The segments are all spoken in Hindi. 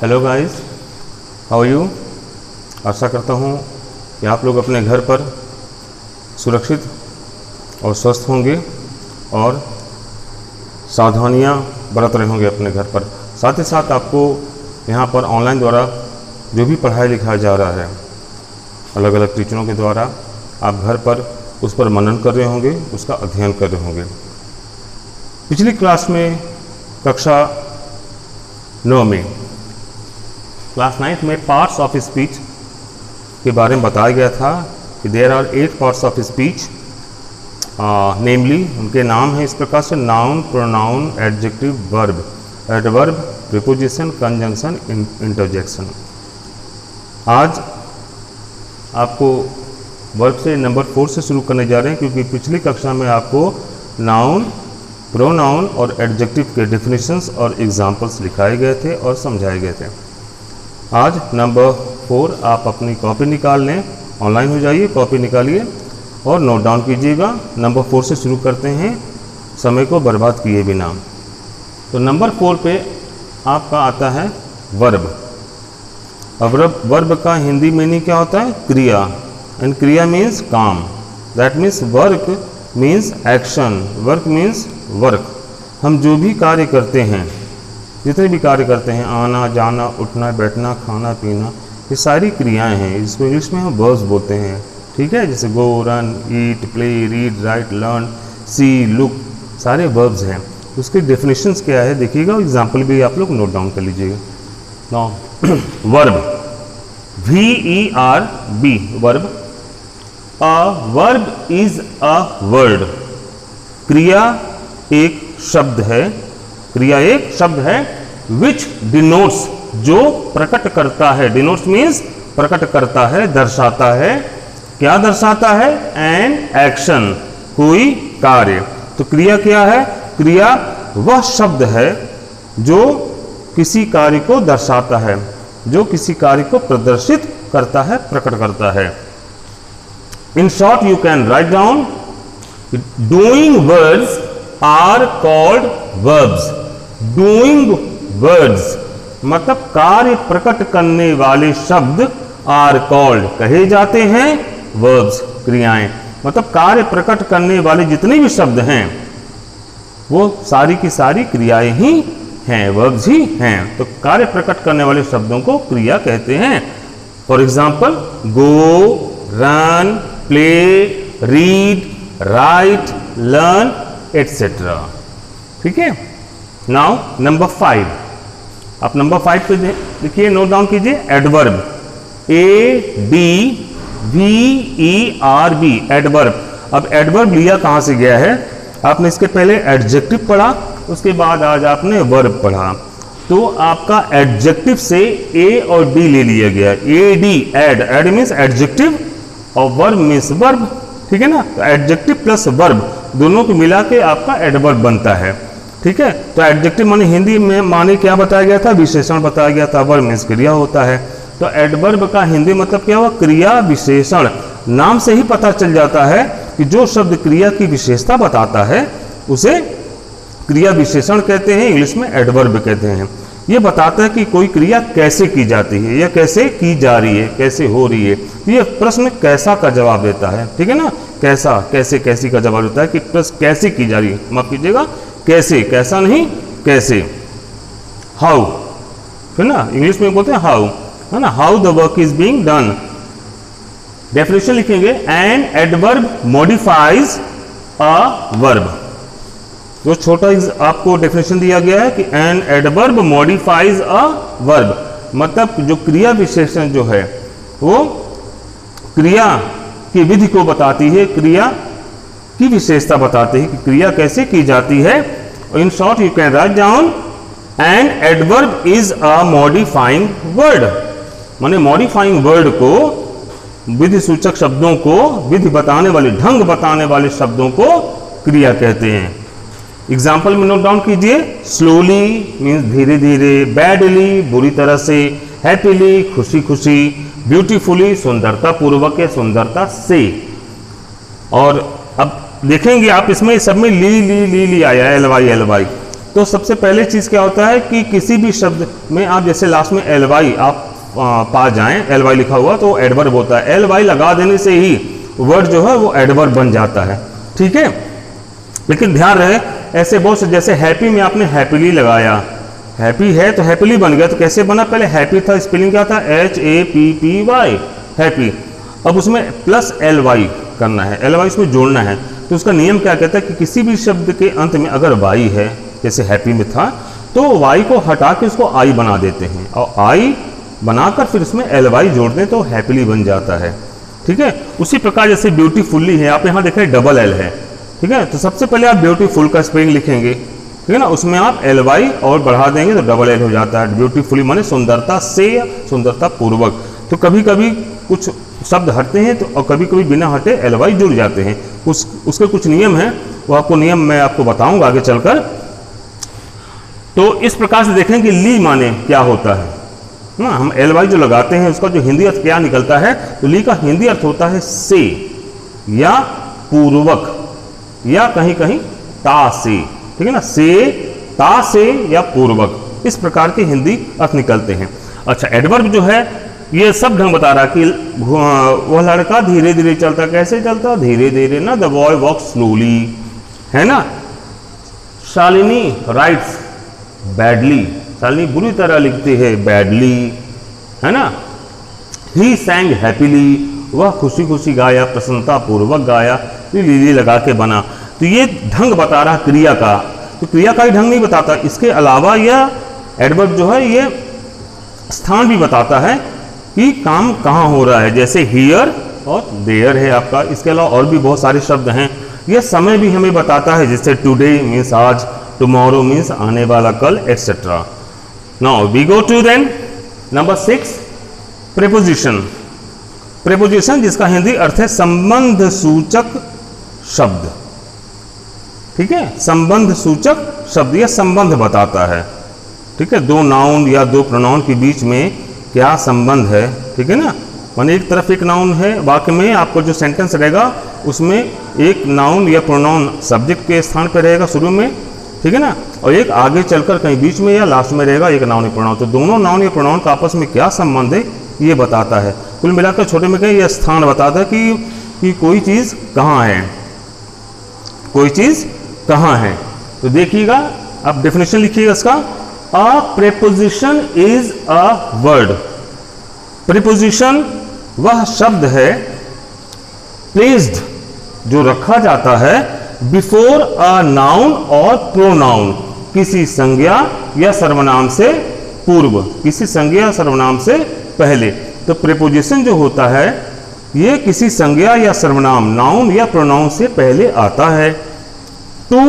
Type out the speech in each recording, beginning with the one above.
Hello guys, how are you. आशा करता हूँ कि आप लोग अपने घर पर सुरक्षित और स्वस्थ होंगे और सावधानियाँ बरत रहे होंगे अपने घर पर। साथ ही साथ आपको यहाँ पर ऑनलाइन द्वारा जो भी पढ़ाई लिखाया जा रहा है अलग अलग टीचरों के द्वारा, आप घर पर उस पर मनन कर रहे होंगे, उसका अध्ययन कर रहे होंगे। पिछली क्लास में कक्षा 9 में क्लास 9 में पार्ट्स ऑफ स्पीच के बारे में बताया गया था कि there are 8 parts of speech, namely उनके नाम हैं इस प्रकार से: noun, pronoun, adjective, verb, adverb, preposition, conjunction, interjection. आज आपको वर्ब से नंबर 4 से शुरू करने जा रहे हैं, क्योंकि पिछली कक्षा में आपको नाउन, प्रोनाउन और एडजेक्टिव के डेफिनेशंस और एग्जाम्पल्स लिखाए गए थे और समझाए गए थे। आज नंबर 4 आप अपनी कॉपी निकाल लें, ऑनलाइन हो जाइए, कॉपी निकालिए और नोट डाउन कीजिएगा। नंबर 4 से शुरू करते हैं, समय को बर्बाद किए बिना। तो नंबर 4 पे आपका आता है वर्ब। अब वर्ब का हिंदी मीनिंग क्या होता है? क्रिया। एंड क्रिया मीन्स काम, that means work means action, work means work. हम जो भी कार्य करते हैं, जितने भी कार्य करते हैं, आना जाना, उठना बैठना, खाना पीना, ये सारी क्रियाएं हैं। इसको इंग्लिश में हम वर्ब्स बोलते हैं, ठीक है। जैसे गो, रन, ईट, प्ले, रीड, राइट, लर्न, सी, लुक, सारे वर्ब्स हैं। उसके डेफिनेशंस क्या है देखिएगा, एग्जाम्पल भी आप लोग नोट डाउन कर लीजिएगा। Now verb, VERB, verb. A verb is a word. क्रिया एक शब्द है, क्रिया एक शब्द है, विच डिनोट्स, जो प्रकट करता है। डिनोट्स मीन्स प्रकट करता है, दर्शाता है। क्या दर्शाता है? एन एक्शन, कोई कार्य। तो क्रिया क्या है? क्रिया वह शब्द है जो किसी कार्य को दर्शाता है, जो किसी कार्य को प्रदर्शित करता है, प्रकट करता है। In short you can write down, doing words are called verbs. Doing words मतलब कार्य प्रकट करने वाले शब्द आर कॉल्ड, कहे जाते हैं, वर्ब्स, क्रियाएं। मतलब कार्य प्रकट करने वाले जितने भी शब्द हैं वो सारी की सारी क्रियाएं ही हैं, वर्ब्स ही हैं। तो कार्य प्रकट करने वाले शब्दों को क्रिया कहते हैं। For example go, run, play, read, right, learn, etcetera. ठीक है। नाउ नंबर 5, आप नंबर 5 पे देखिए, नोट डाउन कीजिए। Adverb, ADVERB, adverb. अब एडवर्ब लिया कहाँ से गया है? आपने इसके पहले एडजेक्टिव पढ़ा, उसके बाद आज आपने वर्ब पढ़ा। तो आपका एडजेक्टिव से A और D ले लिया गया। AD, एड मीन्स एडजेक्टिव और वर्ब मीन्स वर्ब, ठीक है ना। तो एडजेक्टिव प्लस वर्ब दोनों को मिला के आपका एडवर्ब बनता है, ठीक है। तो एडजेक्टिव माने हिंदी में माने क्या बताया गया था? विशेषण बताया गया था। वर्ब मीन्स क्रिया होता है। तो एडवर्ब का हिंदी मतलब क्या हुआ? क्रिया विशेषण। नाम से ही पता चल जाता है कि जो शब्द क्रिया की विशेषता बताता है उसे क्रिया विशेषण कहते हैं, इंग्लिश में एडवर्ब कहते हैं। ये बताता है कि कोई क्रिया कैसे की जाती है या कैसे की जा रही है, कैसे हो रही है। ये प्रश्न कैसा का जवाब देता है, ठीक है ना। कैसा, कैसे, कैसी का जवाब देता है कि प्रश्न कैसे की जा रही है, माफ कीजिएगा, कैसे, कैसा नहीं, कैसे। हाउ, है ना, इंग्लिश में बोलते हैं हाउ, है ना। How the work is being done. Definition लिखेंगे, an adverb modifies a verb. जो छोटा आपको डेफिनेशन दिया गया है कि an adverb modifies a verb, मतलब जो क्रिया विशेषण जो है वो क्रिया की विधि को बताती है, क्रिया की विशेषता बताती है कि क्रिया कैसे की जाती है। In short you can write down, an adverb is a modifying word. माने मॉडिफाइंग वर्ड को, विधि सूचक शब्दों को, विधि बताने वाले, ढंग बताने वाले शब्दों को क्रिया कहते हैं। एग्जाम्पल में नोट डाउन कीजिए। स्लोली मीन्स धीरे धीरे, बैडली बुरी तरह से, हैप्पीली खुशी खुशी, ब्यूटीफुली सुंदरता पूर्वक या सुंदरता से। और अब देखेंगे आप इसमें सब में ली आया है, LY। तो सबसे पहले चीज़ क्या होता है कि किसी भी शब्द में आप जैसे लास्ट में एल वाई आप पा जाएं, एल वाई लिखा हुआ तो एडवर्ब होता है, एल वाई लगा देने से ही वर्ड जो है वो एडवर्ब बन जाता है, ठीक है। लेकिन ध्यान रहे ऐसे बहुत से, जैसे हैप्पी में आपने हैप्पीली लगाया, हैप्पी है तो हैप्पीली बन गया, तो कैसे बना, पहले हैप्पी था, स्पेलिंग क्या था, HAPPY, हैप्पी। अब उसमें प्लस LY करना है, LY उसमें जोड़ना है। तो उसका नियम क्या कहता है कि किसी भी शब्द के अंत में अगर Y है, जैसे हैप्पी में था, तो Y को हटा के उसको I बना देते हैं, और I बनाकर फिर उसमें LY जोड़ दें तो हैप्पीली बन जाता है, ठीक है। उसी प्रकार जैसे ब्यूटीफुल्ली है, आप यहाँ देख रहे हैं डबल L है, ठीक है। तो सबसे पहले आप ब्यूटीफुल का स्पेलिंग लिखेंगे, ठीक है ना, उसमें आप LY और बढ़ा देंगे तो डबल L हो जाता है। ब्यूटीफुली माने सुंदरता से या सुंदरता पूर्वक। तो कभी कभी कुछ शब्द हटते हैं तो, और कभी कभी बिना हटे LY जुड़ जाते हैं, उसके कुछ नियम हैं, वो आपको नियम मैं आपको बताऊंगा आगे चलकर। तो इस प्रकार से देखें कि ली माने क्या होता है ना, हम LY जो लगाते हैं उसका जो हिंदी अर्थ क्या निकलता है, तो ली का हिंदी अर्थ होता है से या पूर्वक या कहीं कहीं ता से, ठीक है ना, से, ता से या पूर्वक, इस प्रकार के हिंदी अर्थ निकलते हैं। अच्छा, एडवर्ब जो है ये सब ढंग बता रहा कि वह लड़का धीरे धीरे चलता, कैसे चलता, धीरे धीरे ना, द बॉय वॉक स्लोली, है ना। शालिनी राइट्स बैडली, शालिनी बुरी तरह लिखती है, बैडली, है ना। ही सैंग हैप्पीली, वह खुशी खुशी गाया, प्रसन्नता पूर्वक गाया, लीली लगा के बना। तो ये ढंग बता रहा क्रिया का, तो क्रिया का ही ढंग नहीं बताता, इसके अलावा यह एडवर्ब जो है ये स्थान भी बताता है कि काम कहाँ हो रहा है, जैसे हियर और देयर है आपका। इसके अलावा और भी बहुत सारे शब्द हैं। यह समय भी हमें बताता है, जैसे टुडे मीन्स आज, टुमारो मीन्स आने वाला कल, etcetera. Now we go to then number 6, preposition. Preposition जिसका हिंदी अर्थ है संबंध सूचक शब्द, ठीक है, संबंध सूचक शब्द, यह संबंध बताता है, ठीक है, दो नाउन या दो प्रोनाउन के बीच में क्या संबंध है, ठीक है ना। माने एक तरफ एक नाउन है, वाक्य में आपको जो सेंटेंस रहेगा उसमें एक नाउन या प्रोनाउन सब्जेक्ट के स्थान पर रहेगा शुरू में, ठीक है ना, और एक आगे चलकर कहीं बीच में या लास्ट में रहेगा एक नाउन या प्रोनाउन। तो दोनों नाउन या प्रोनाउन का आपस में क्या संबंध है ये बताता है। कुल मिलाकर छोटे में कहें यह स्थान बताता है कि कोई चीज़ कहाँ है, कोई चीज़ कहाँ है। तो देखिएगा, आप डेफिनेशन लिखिएगा इसका। A preposition is a word. Preposition वह शब्द है प्लेस्ड जो रखा जाता है बिफोर अ नाउन और प्रोनाउन, किसी संज्ञा या सर्वनाम से पूर्व, किसी संज्ञा या सर्वनाम से पहले। तो प्रेपोजिशन जो होता है ये किसी संज्ञा या सर्वनाम, नाउन या प्रोनाउन से पहले आता है। टू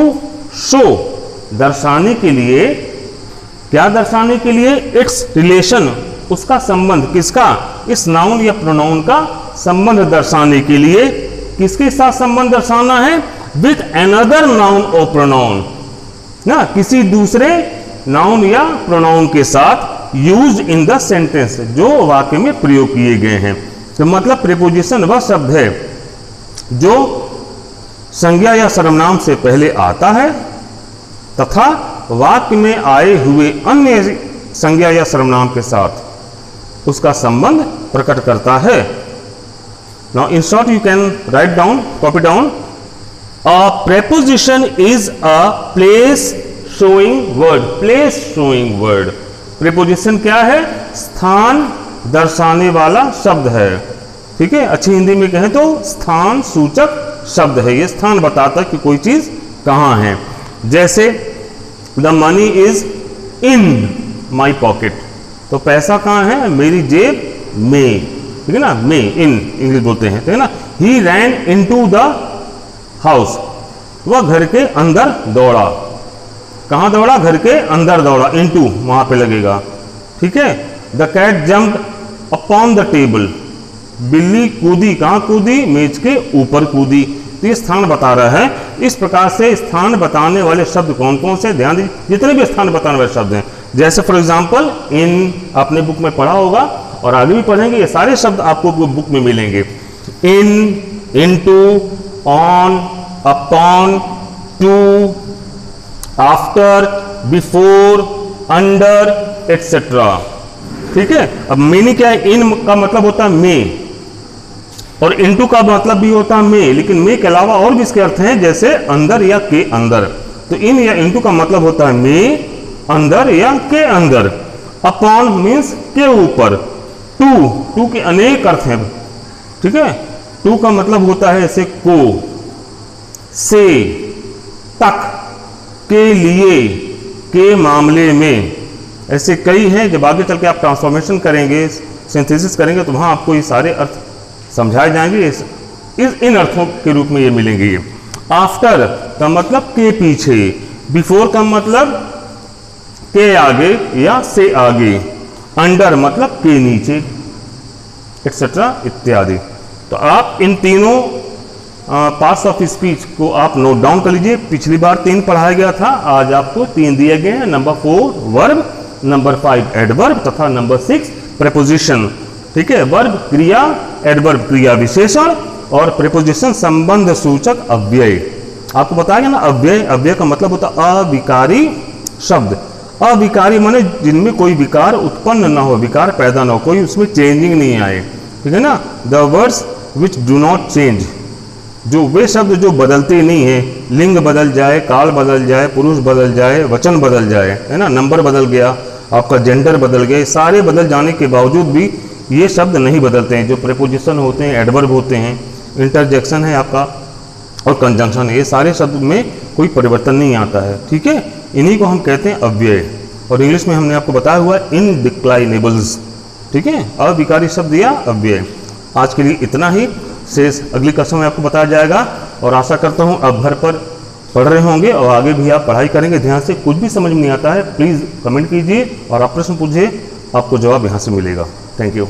शो दर्शाने के लिए, क्या दर्शाने के लिए, इट्स रिलेशन उसका संबंध, किसका, इस नाउन या प्रोनाउन का संबंध दर्शाने के लिए। किसके साथ संबंध दर्शाना है, विथ अनदर नाउन और प्रोनाउन ना, किसी दूसरे नाउन या प्रोनाउन के साथ, यूज्ड इन द सेंटेंस जो वाक्य में प्रयोग किए गए हैं। तो मतलब प्रीपोजिशन वह शब्द है जो संज्ञा या सर्वनाम से पहले आता है तथा वाक्य में आए हुए अन्य संज्ञा या सर्वनाम के साथ उसका संबंध प्रकट करता है। Now in short you can write down, copy down, a preposition is a place showing word. Place showing word, preposition क्या है, स्थान दर्शाने वाला शब्द है, ठीक है। अच्छी हिंदी में कहें तो स्थान सूचक शब्द है, ये स्थान बताता है कि कोई चीज कहाँ है। जैसे the money is in my pocket, तो पैसा कहाँ है, मेरी जेब में, ठीक है ना, में, इन इंग्लिश बोलते हैं, ठीक है ना। ही रैन इन टू द हाउस, वह घर के अंदर दौड़ा, कहाँ दौड़ा, घर के अंदर दौड़ा, इनटू वहां पे लगेगा, ठीक है। The cat jumped upon the table, बिल्ली कूदी, कहाँ कूदी, मेज के ऊपर कूदी। तो ये स्थान बता रहा है। इस प्रकार से स्थान बताने वाले शब्द कौन कौन से, ध्यान दीजिए, जितने भी स्थान बताने वाले शब्द हैं, जैसे फॉर एग्जाम्पल इन, आपने बुक में पढ़ा होगा और आगे भी पढ़ेंगे, ये सारे शब्द आपको बुक में मिलेंगे। In, into, on, upon, to, after, before, under, etcetera. ठीक है, अब मेनी क्या है, इन का मतलब होता है में, और इनटू का मतलब भी होता है में, लेकिन में के अलावा और भी इसके अर्थ हैं, जैसे अंदर या के अंदर। तो इन या इनटू का मतलब होता है में, अंदर या के अंदर। अपॉन मीन्स के ऊपर। टू, टू के अनेक अर्थ हैं। ठीक है, टू का मतलब होता है ऐसे को, से, तक, के लिए, के मामले में, ऐसे कई हैं। जब आगे चल के आप ट्रांसफॉर्मेशन करेंगे, सिंथेसिस करेंगे, तो वहां आपको ये सारे अर्थ समझाए जाएंगे। इन अर्थों के रूप में ये मिलेंगे। ये आफ्टर का मतलब के पीछे, बिफोर का मतलब के आगे या से आगे, अंडर मतलब के नीचे, एक्सेट्रा इत्यादि। तो आप इन तीनों पार्ट्स ऑफ स्पीच को आप नोट डाउन कर लीजिए। पिछली बार 3 पढ़ाया गया था, आज आपको 3 दिए गए हैं। नंबर 4 वर्ब, नंबर 5 एडवर्ब तथा नंबर 6 प्रेपोजिशन। ठीक है, वर्ब क्रिया, एडवर्ब क्रिया विशेषण, और प्रेपोजिशन संबंध सूचक अव्यय। आपको बताया गया ना, अव्यय, अव्यय का मतलब होता है अविकारी शब्द। अविकारी माने जिनमें कोई विकार उत्पन्न ना हो, विकार पैदा ना हो, कोई उसमें चेंजिंग नहीं आए। ठीक है ना, the words which do not change, जो वे शब्द जो बदलते नहीं है, लिंग बदल जाए, काल बदल जाए, पुरुष बदल जाए, वचन बदल जाए, है ना, नंबर बदल गया, आपका जेंडर बदल गया, सारे बदल जाने के बावजूद भी ये शब्द नहीं बदलते हैं। जो प्रेपोजिशन होते हैं, एडवर्ब होते हैं, इंटरजेक्शन है आपका, और कंजंक्शन है, ये सारे शब्द में कोई परिवर्तन नहीं आता है। ठीक है, इन्हीं को हम कहते हैं अव्यय, और इंग्लिश में हमने आपको बताया हुआ है इनडिक्लाइनेबल्स। ठीक है, अविकारी शब्द या अव्यय। आज के लिए इतना ही, शेष अगली कक्षा में आपको बताया जाएगा, और आशा करता हूँ आप घर पर पढ़ रहे होंगे और आगे भी आप पढ़ाई करेंगे ध्यान से। कुछ भी समझ में नहीं आता है, प्लीज़ कमेंट कीजिए और आप प्रश्न पूछिए, आपको जवाब यहाँ से मिलेगा। Thank you.